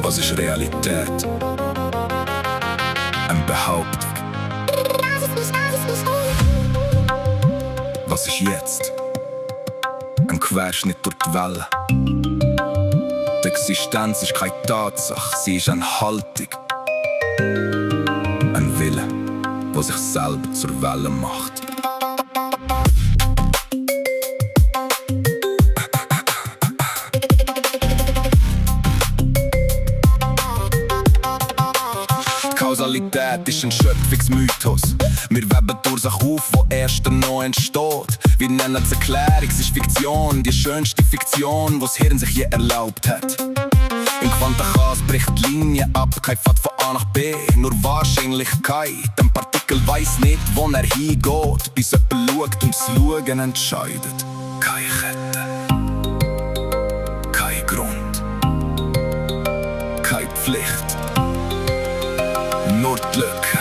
Was ist Realität? Eine Behauptung. Was ist jetzt? Ein Querschnitt durch die Welle. Die Existenz ist keine Tatsache, sie ist eine Haltung. Ein Wille, der sich selber zur Welle macht. Kausalität ist ein Schöpfungsmythos. Wir weben die Ursache auf, wo erst noch entsteht. Wir nennen es Erklärung, es ist Fiktion, die schönste Fiktion, was das Hirn sich je erlaubt hat. Im Quantenchaos bricht die Linie ab, kein Pfad von A nach B, nur Wahrscheinlichkeit. Ein Partikel weiss nicht, wo er hingeht, bis jemand schaut und das Schauen entscheidet. Keine Kette, kein Grund, keine Pflicht, nur die Lücke.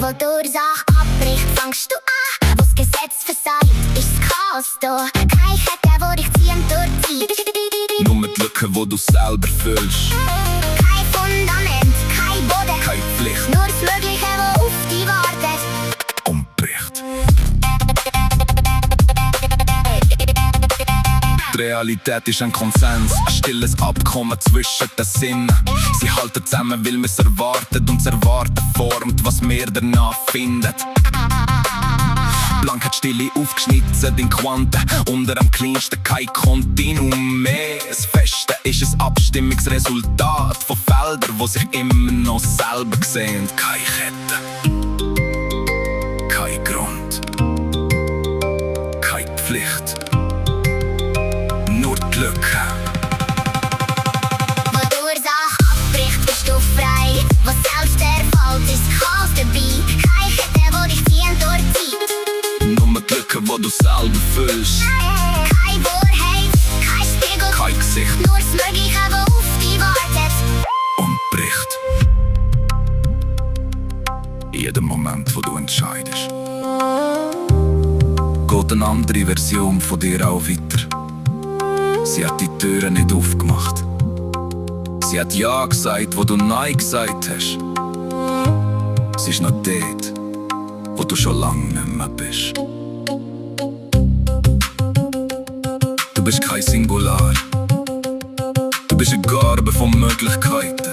Wo die Ursache abbricht, fängst du an. Wo das Gesetz versagt, ist das Chaos da. Keine Kette, wo dich ziehen durchzieht. Nur die Lücke, wo du selber fühlst. Kein Fundament, kein Boden, Keine Pflicht, nur das Mögliche, wo auf dich wartet. und bricht. Die Realität ist ein Konsens, ein stilles Abkommen zwischen den Sinnen. Sie halten zusammen, weil man es erwartet, und das Erwarten formt, was wir danach finden. Blank hat Stille aufgeschnitten in Quanten, unter am kleinsten kein Kontinuum mehr. Das Feste ist ein Abstimmungsresultat von Feldern, die sich immer noch selber sehen. Keine Kette, kein Grund, keine Pflicht, nur die Lücke. Wo die Ursache abbricht, bist du frei. Wo selbst der Fall ist, Chaos dabei. Keine Kette, wo dich ziehen durchzieht. Nur die Lücke, wo du selber fühlst. Keine Wahrheit, kein Spiegel, Kein Gesicht nur das Mögliche, wo auf dich wartet. und bricht. Jeden Moment, wo du entscheidest, geht eine andere Version von dir auch weiter. Sie hat die Türen nicht aufgemacht. Sie hat Ja gesagt, wo du Nein gesagt hast. Sie ist noch dort, wo du schon lange nicht mehr bist. Du bist kein Singular. Du bist eine Garbe von Möglichkeiten,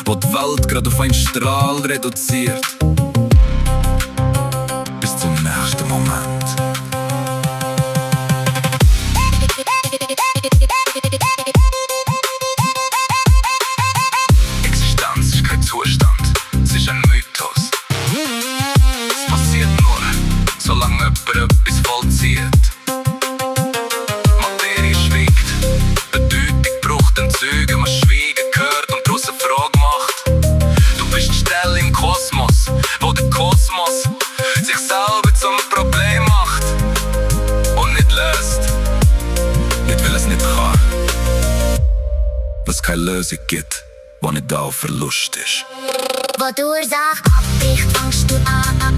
wo die Welt gerade auf einen Strahl reduziert. Bis zum nächsten Moment. Existenz ist kein Zustand, es ist ein Mythos. Es passiert nur, solange jemand etwas vollzieht. Materie schweigt, Bedeutung braucht ein Zeugen, man schweigen gehört und daraus eine Frage macht. Du bist die Stelle im Kosmos, wo der Kosmos sich selber zum Problem macht und nicht löst. Nicht weil es nicht kann, weil es keine Lösung gibt, die nicht auch Verlust ist. Wo die Ursache abbricht, fängst du an.